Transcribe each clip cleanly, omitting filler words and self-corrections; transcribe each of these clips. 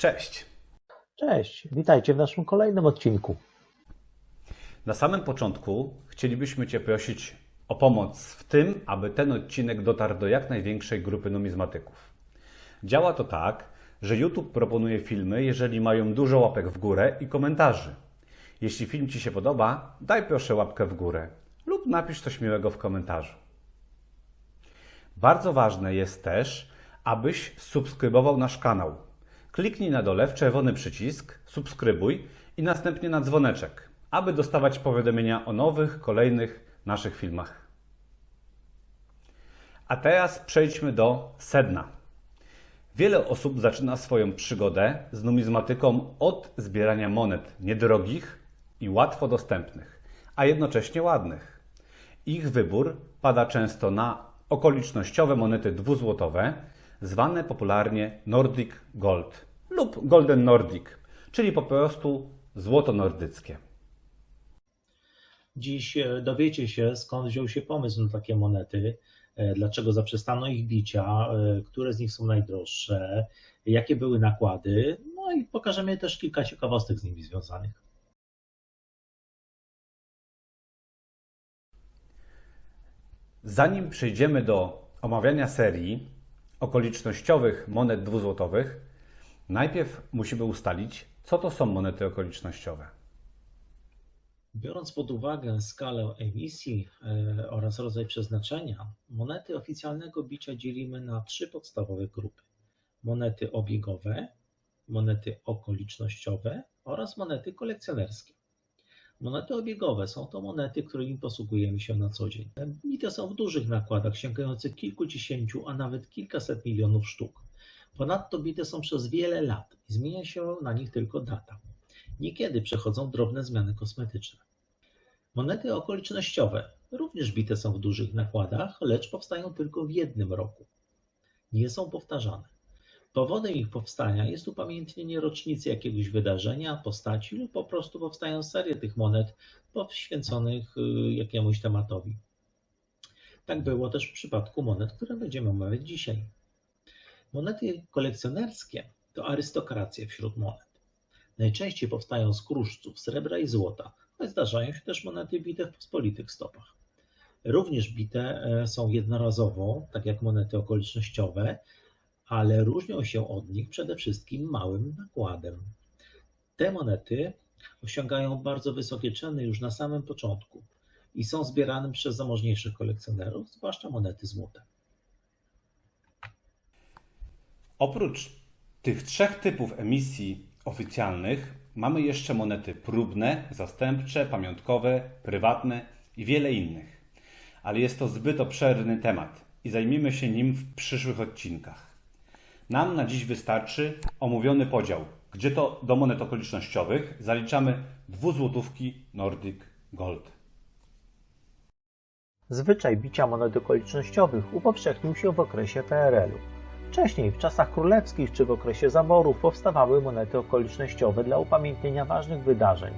Cześć! Cześć, witajcie w naszym kolejnym odcinku. Na samym początku chcielibyśmy Cię prosić o pomoc w tym, aby ten odcinek dotarł do jak największej grupy numizmatyków. Działa to tak, że YouTube proponuje filmy, jeżeli mają dużo łapek w górę i komentarzy. Jeśli film Ci się podoba, daj proszę łapkę w górę lub napisz coś miłego w komentarzu. Bardzo ważne jest też, abyś subskrybował nasz kanał. Kliknij na dole w czerwony przycisk subskrybuj i następnie na dzwoneczek, aby dostawać powiadomienia o nowych, kolejnych naszych filmach. A teraz przejdźmy do sedna. Wiele osób zaczyna swoją przygodę z numizmatyką od zbierania monet niedrogich i łatwo dostępnych, a jednocześnie ładnych. Ich wybór pada często na okolicznościowe monety dwuzłotowe, zwane popularnie Nordic Gold lub Golden Nordic, czyli po prostu złoto nordyckie. Dziś dowiecie się, skąd wziął się pomysł na takie monety, dlaczego zaprzestano ich bicia, które z nich są najdroższe, jakie były nakłady, no i pokażemy też kilka ciekawostek z nimi związanych. Zanim przejdziemy do omawiania serii okolicznościowych monet dwuzłotowych, najpierw musimy ustalić, co to są monety okolicznościowe. Biorąc pod uwagę skalę emisji oraz rodzaj przeznaczenia, monety oficjalnego bicia dzielimy na trzy podstawowe grupy. Monety obiegowe, monety okolicznościowe oraz monety kolekcjonerskie. Monety obiegowe są to monety, którymi posługujemy się na co dzień. Bite są w dużych nakładach sięgających kilkudziesięciu, a nawet kilkaset milionów sztuk. Ponadto bite są przez wiele lat i zmienia się na nich tylko data. Niekiedy przechodzą drobne zmiany kosmetyczne. Monety okolicznościowe również bite są w dużych nakładach, lecz powstają tylko w jednym roku. Nie są powtarzane. Powodem ich powstania jest upamiętnienie rocznicy jakiegoś wydarzenia, postaci lub po prostu powstają serie tych monet poświęconych jakiemuś tematowi. Tak było też w przypadku monet, które będziemy omawiać dzisiaj. Monety kolekcjonerskie to arystokracja wśród monet. Najczęściej powstają z kruszców, srebra i złota, choć zdarzają się też monety bite w pospolitych stopach. Również bite są jednorazowo, tak jak monety okolicznościowe, ale różnią się od nich przede wszystkim małym nakładem. Te monety osiągają bardzo wysokie ceny już na samym początku i są zbierane przez zamożniejszych kolekcjonerów, zwłaszcza monety złote. Oprócz tych trzech typów emisji oficjalnych mamy jeszcze monety próbne, zastępcze, pamiątkowe, prywatne i wiele innych. Ale jest to zbyt obszerny temat i zajmiemy się nim w przyszłych odcinkach. Nam na dziś wystarczy omówiony podział, gdzie to do monet okolicznościowych zaliczamy dwuzłotówki Nordic Gold. Zwyczaj bicia monet okolicznościowych upowszechnił się w okresie PRL-u. Wcześniej, w czasach królewskich czy w okresie zaborów, powstawały monety okolicznościowe dla upamiętnienia ważnych wydarzeń,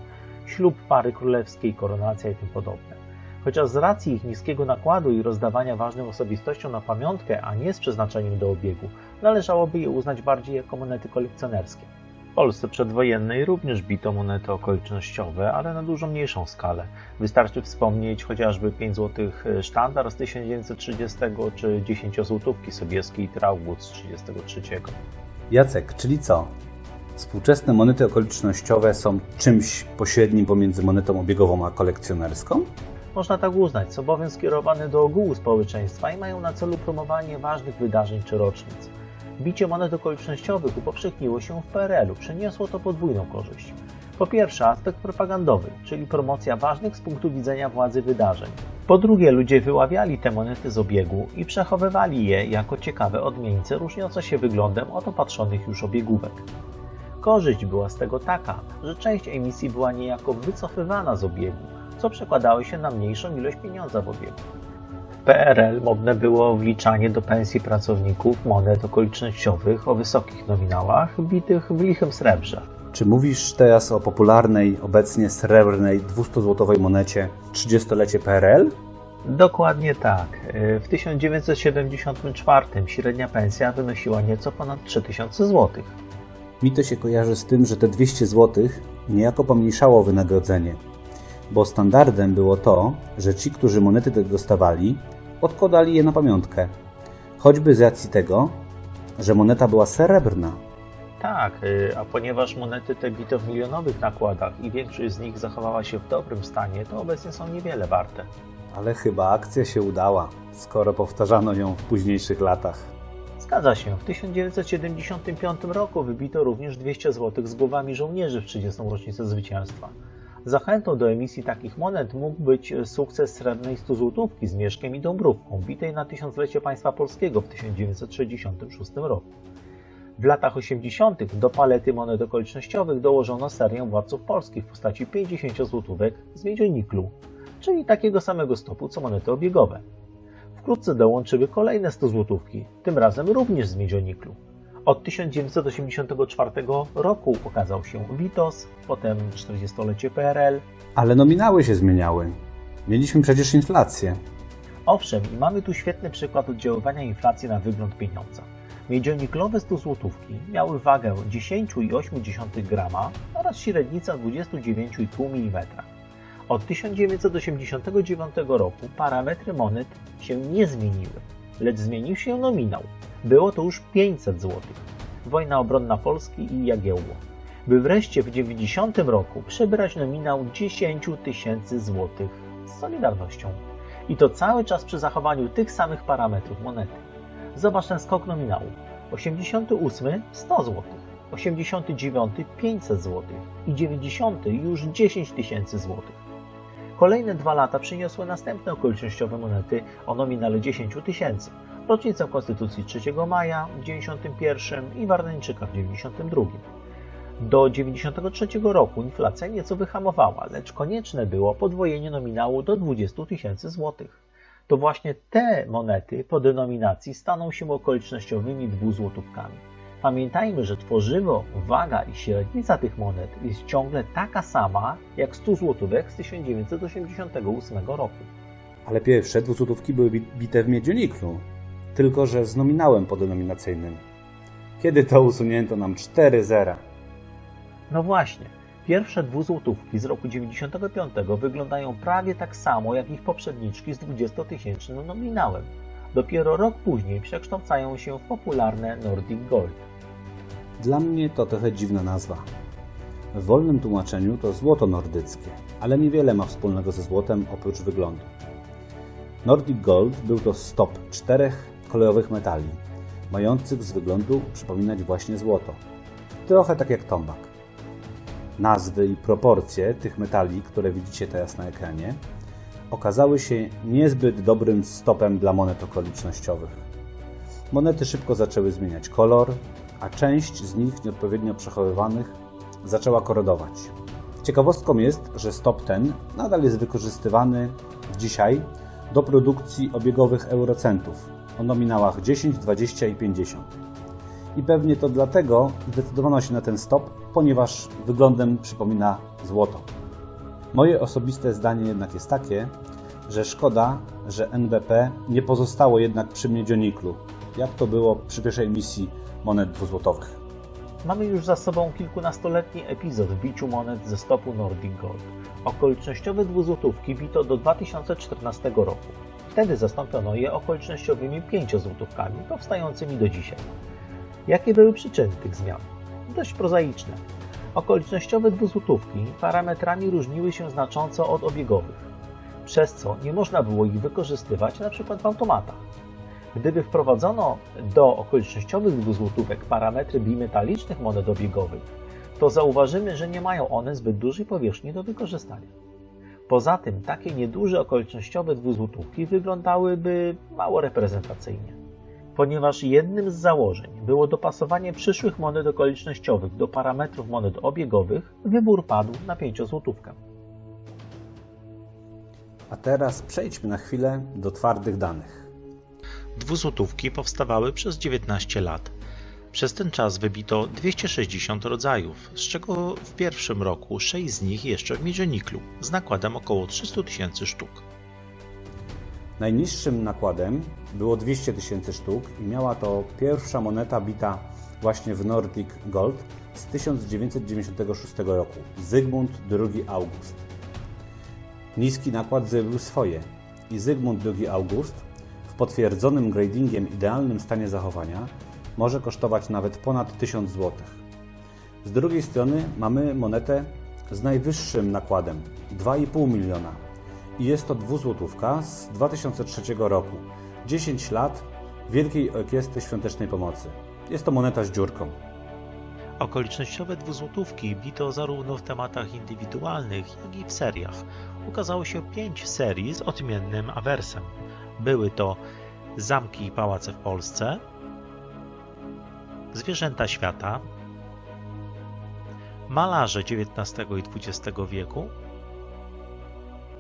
ślub pary królewskiej, koronacja i tym podobne. Chociaż z racji ich niskiego nakładu i rozdawania ważnym osobistościom na pamiątkę, a nie z przeznaczeniem do obiegu, należałoby je uznać bardziej jako monety kolekcjonerskie. W Polsce przedwojennej również bito monety okolicznościowe, ale na dużo mniejszą skalę. Wystarczy wspomnieć chociażby 5 zł sztandar z 1930 czy 10-złotówki Sobieskiej Traugott z 1933. Jacek, czyli co? Współczesne monety okolicznościowe są czymś pośrednim pomiędzy monetą obiegową a kolekcjonerską? Można tak uznać, są bowiem skierowane do ogółu społeczeństwa i mają na celu promowanie ważnych wydarzeń czy rocznic. Bicie monet okolicznościowych upowszechniło się w PRL-u, przyniosło to podwójną korzyść. Po pierwsze aspekt propagandowy, czyli promocja ważnych z punktu widzenia władzy wydarzeń. Po drugie ludzie wyławiali te monety z obiegu i przechowywali je jako ciekawe odmieńce różniące się wyglądem od opatrzonych już obiegówek. Korzyść była z tego taka, że część emisji była niejako wycofywana z obiegu, co przekładało się na mniejszą ilość pieniądza w obiegu. W PRL modne było wliczanie do pensji pracowników monet okolicznościowych o wysokich nominałach, bitych w lichym srebrze. Czy mówisz teraz o popularnej obecnie srebrnej 200-złotowej monecie 30-lecie PRL? Dokładnie tak. W 1974 średnia pensja wynosiła nieco ponad 3000 zł. Mi to się kojarzy z tym, że te 200 zł niejako pomniejszało wynagrodzenie, bo standardem było to, że ci, którzy monety te dostawali, odkładali je na pamiątkę. Choćby z racji tego, że moneta była srebrna. Tak, a ponieważ monety te bito w milionowych nakładach i większość z nich zachowała się w dobrym stanie, to obecnie są niewiele warte. Ale chyba akcja się udała, skoro powtarzano ją w późniejszych latach. Zgadza się, w 1975 roku wybito również 200 zł z głowami żołnierzy w 30. rocznicę zwycięstwa. Zachętą do emisji takich monet mógł być sukces srebrnej 100 złotówki z mieszkiem i dąbrówką, bitej na tysiąclecie państwa polskiego w 1966 roku. W latach 80. do palety monet okolicznościowych dołożono serię władców polskich w postaci 50 złotówek z miedzioniklu, czyli takiego samego stopu co monety obiegowe. Wkrótce dołączyły kolejne 100 złotówki, tym razem również z miedzioniklu. Od 1984 roku ukazał się Witos, potem 40-lecie PRL. Ale nominały się zmieniały. Mieliśmy przecież inflację. Owszem, i mamy tu świetny przykład oddziaływania inflacji na wygląd pieniądza. Miedzioniklowe 100 złotówki miały wagę 10,8 grama oraz średnica 29,5 mm. Od 1989 roku parametry monet się nie zmieniły, lecz zmienił się nominał. Było to już 500 zł. Wojna obronna Polski i Jagiełło. By wreszcie w 90 roku przebierać nominał 10 tysięcy złotych z Solidarnością. I to cały czas przy zachowaniu tych samych parametrów monety. Zobacz ten skok nominału. 88 100 zł, 89 500 zł i 90 już 10 tysięcy złotych. Kolejne 2 lata przyniosły następne okolicznościowe monety o nominale 10 tysięcy. Rocznicę Konstytucji 3 maja w 91 i Warneńczyka w 92. Do 93 roku inflacja nieco wyhamowała, lecz konieczne było podwojenie nominału do 20 tysięcy złotych. To właśnie te monety po denominacji staną się okolicznościowymi 2 złotówkami. Pamiętajmy, że tworzywo, waga i średnica tych monet jest ciągle taka sama jak 100 złotówek z 1988 roku. Ale pierwsze 2 złotówki były bite w miedzioniklu, tylko że z nominałem podenominacyjnym. Kiedy to usunięto nam 4 zera? No właśnie, pierwsze 2 złotówki z roku 95 wyglądają prawie tak samo jak ich poprzedniczki z 20-tysięcznym nominałem. Dopiero rok później przekształcają się w popularne Nordic Gold. Dla mnie to trochę dziwna nazwa. W wolnym tłumaczeniu to złoto nordyckie, ale niewiele ma wspólnego ze złotem oprócz wyglądu. Nordic Gold był to stop 4 kolejowych metali, mających z wyglądu przypominać właśnie złoto. Trochę tak jak tombak. Nazwy i proporcje tych metali, które widzicie teraz na ekranie, okazały się niezbyt dobrym stopem dla monet okolicznościowych. Monety szybko zaczęły zmieniać kolor, a część z nich nieodpowiednio przechowywanych zaczęła korodować. Ciekawostką jest, że stop ten nadal jest wykorzystywany dzisiaj do produkcji obiegowych eurocentów o nominałach 10, 20 i 50. I pewnie to dlatego zdecydowano się na ten stop, ponieważ wyglądem przypomina złoto. Moje osobiste zdanie jednak jest takie, że szkoda, że NBP nie pozostało jednak przy miedzioniklu, jak to było przy pierwszej emisji monet dwuzłotowych. Mamy już za sobą kilkunastoletni epizod w biciu monet ze stopu Nordic Gold. Okolicznościowe 2 złotówki bito do 2014 roku. Wtedy zastąpiono je okolicznościowymi 5 złotówkami, powstającymi do dzisiaj. Jakie były przyczyny tych zmian? Dość prozaiczne. Okolicznościowe 2 złotówki parametrami różniły się znacząco od obiegowych, przez co nie można było ich wykorzystywać np. w automatach. Gdyby wprowadzono do okolicznościowych 2 złotówek parametry bimetalicznych monet obiegowych, to zauważymy, że nie mają one zbyt dużej powierzchni do wykorzystania. Poza tym takie nieduże okolicznościowe 2 złotówki wyglądałyby mało reprezentacyjnie. Ponieważ jednym z założeń było dopasowanie przyszłych monet okolicznościowych do parametrów monet obiegowych, wybór padł na 5 złotówkę. A teraz przejdźmy na chwilę do twardych danych. 2 złotówki powstawały przez 19 lat. Przez ten czas wybito 260 rodzajów, z czego w pierwszym roku 6 z nich jeszcze w miedzioniklu, z nakładem około 300 tysięcy sztuk. Najniższym nakładem było 200 tysięcy sztuk i miała to pierwsza moneta bita właśnie w Nordic Gold z 1996 roku. Zygmunt II August. Niski nakład zrobił swoje i Zygmunt II August w potwierdzonym gradingiem idealnym stanie zachowania może kosztować nawet ponad 1000 zł. Z drugiej strony mamy monetę z najwyższym nakładem 2,5 miliona i jest to dwuzłotówka z 2003 roku. 10 lat Wielkiej Orkiestry Świątecznej Pomocy. Jest to moneta z dziurką. Okolicznościowe dwuzłotówki bito zarówno w tematach indywidualnych, jak i w seriach. Ukazało się 5 serii z odmiennym awersem. Były to Zamki i pałace w Polsce, Zwierzęta świata, Malarze XIX i XX wieku,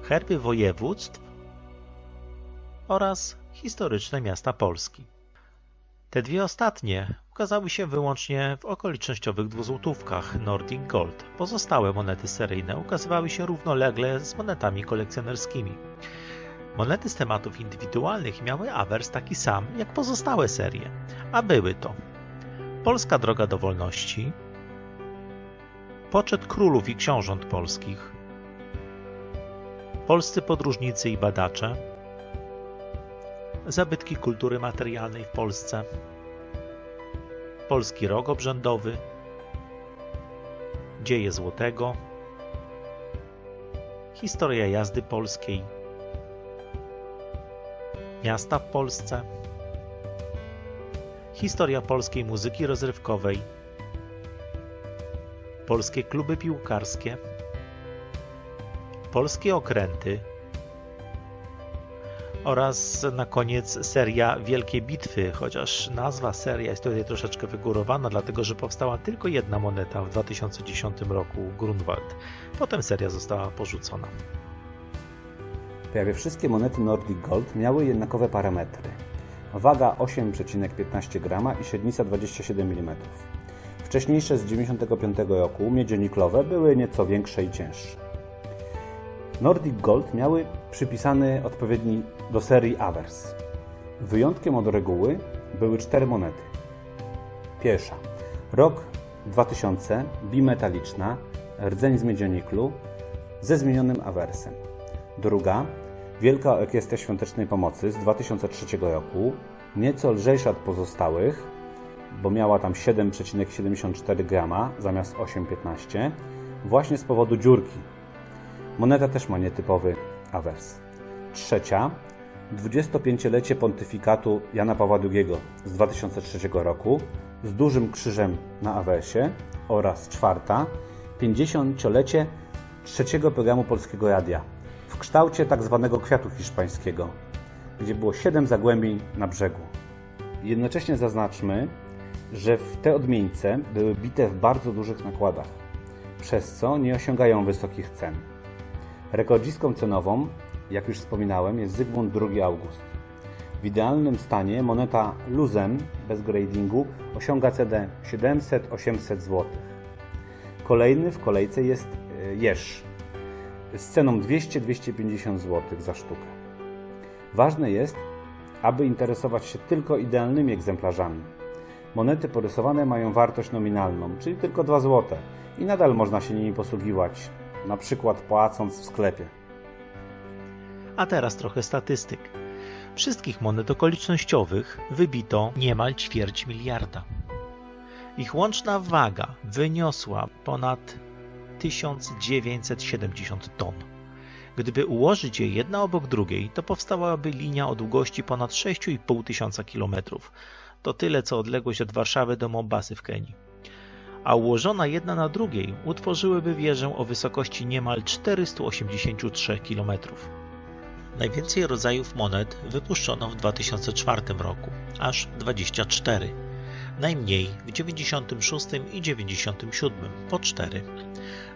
Herby województw oraz Historyczne miasta Polski. Te dwie ostatnie ukazały się wyłącznie w okolicznościowych dwuzłotówkach Nordic Gold. Pozostałe monety seryjne ukazywały się równolegle z monetami kolekcjonerskimi. Monety z tematów indywidualnych miały awers taki sam jak pozostałe serie, a były to Polska droga do wolności, Poczet królów i książąt polskich, Polscy podróżnicy i badacze, Zabytki kultury materialnej w Polsce, Polski rok obrzędowy, Dzieje złotego, Historia jazdy polskiej, Miasta w Polsce, Historia polskiej muzyki rozrywkowej, Polskie kluby piłkarskie, Polskie okręty oraz na koniec seria Wielkie Bitwy, chociaż nazwa seria jest tutaj troszeczkę wygórowana, dlatego że powstała tylko jedna moneta w 2010 roku, Grunwald. Potem seria została porzucona. Prawie wszystkie monety Nordic Gold miały jednakowe parametry. Waga 8,15 g i średnica 27 mm. Wcześniejsze z 1995 roku miedzioniklowe były nieco większe i cięższe. Nordic Gold miały przypisany odpowiedni do serii awers. Wyjątkiem od reguły były 4 monety. Pierwsza. Rok 2000, bimetaliczna, rdzeń z miedzioniklu ze zmienionym awersem. Druga. Wielka Orkiestra Świątecznej Pomocy z 2003 roku, nieco lżejsza od pozostałych, bo miała tam 7,74 g zamiast 8,15, właśnie z powodu dziurki. Moneta też ma nietypowy awers. Trzecia, 25-lecie pontyfikatu Jana Pawła II z 2003 roku z dużym krzyżem na awersie oraz czwarta, 50-lecie trzeciego programu Polskiego Radia w kształcie tzw. kwiatu hiszpańskiego, gdzie było 7 zagłębień na brzegu. Jednocześnie zaznaczmy, że te odmieńce były bite w bardzo dużych nakładach, przez co nie osiągają wysokich cen. Rekordzistką cenową, jak już wspominałem, jest Zygmunt II August. W idealnym stanie moneta luzem, bez gradingu, osiąga cenę 700-800 zł. Kolejny w kolejce jest jeż z ceną 200-250 zł za sztukę. Ważne jest, aby interesować się tylko idealnymi egzemplarzami. Monety porysowane mają wartość nominalną, czyli tylko 2 zł i nadal można się nimi posługiwać, na przykład płacąc w sklepie. A teraz trochę statystyk. Wszystkich monet okolicznościowych wybito niemal 250 miliarda. Ich łączna waga wyniosła ponad 1970 ton. Gdyby ułożyć je jedna obok drugiej, to powstałaby linia o długości ponad 6,5 tysiąca kilometrów. To tyle, co odległość od Warszawy do Mombasy w Kenii. A ułożona jedna na drugiej utworzyłyby wieżę o wysokości niemal 483 km. Najwięcej rodzajów monet wypuszczono w 2004 roku, aż 24. Najmniej w 96 i 97, po 4.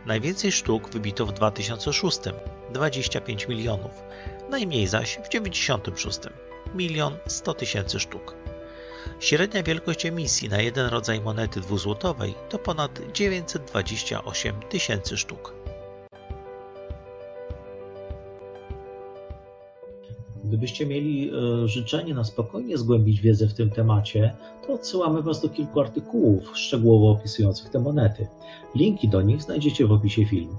Najwięcej sztuk wybito w 2006, 25 milionów, najmniej zaś w 96, 1 100 000 sztuk. Średnia wielkość emisji na jeden rodzaj monety dwuzłotowej to ponad 928 000 sztuk. Gdybyście mieli życzenie na spokojnie zgłębić wiedzę w tym temacie, to odsyłamy Was do kilku artykułów szczegółowo opisujących te monety. Linki do nich znajdziecie w opisie filmu.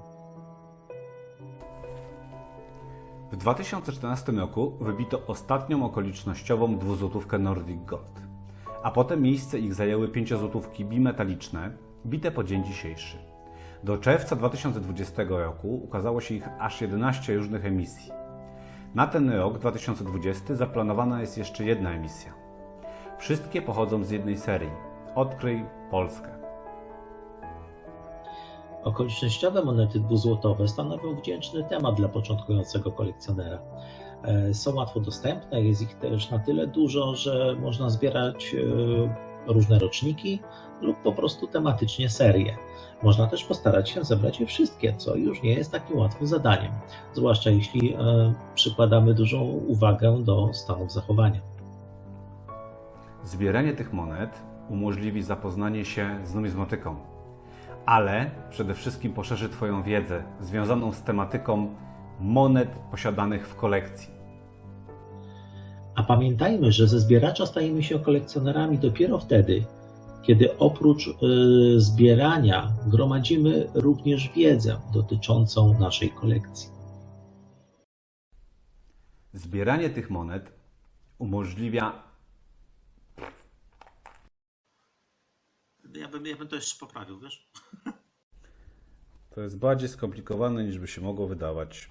W 2014 roku wybito ostatnią okolicznościową dwuzłotówkę Nordic Gold, a potem miejsce ich zajęły 5-złotówki bimetaliczne, bite po dzień dzisiejszy. Do czerwca 2020 roku ukazało się ich aż 11 różnych emisji. Na ten rok 2020 zaplanowana jest jeszcze jedna emisja. Wszystkie pochodzą z jednej serii – Odkryj Polskę. Okolicznościowe monety dwuzłotowe stanowią wdzięczny temat dla początkującego kolekcjonera. Są łatwo dostępne, jest ich też na tyle dużo, że można zbierać różne roczniki lub po prostu tematycznie serie. Można też postarać się zebrać je wszystkie, co już nie jest takim łatwym zadaniem, zwłaszcza jeśli przykładamy dużą uwagę do stanów zachowania. Zbieranie tych monet umożliwi zapoznanie się z numizmatyką, ale przede wszystkim poszerzy Twoją wiedzę związaną z tematyką monet posiadanych w kolekcji. A pamiętajmy, że ze zbieracza stajemy się kolekcjonerami dopiero wtedy, kiedy oprócz zbierania gromadzimy również wiedzę dotyczącą naszej kolekcji. Zbieranie tych monet umożliwia... Ja bym to jeszcze poprawił, wiesz? To jest bardziej skomplikowane niż by się mogło wydawać.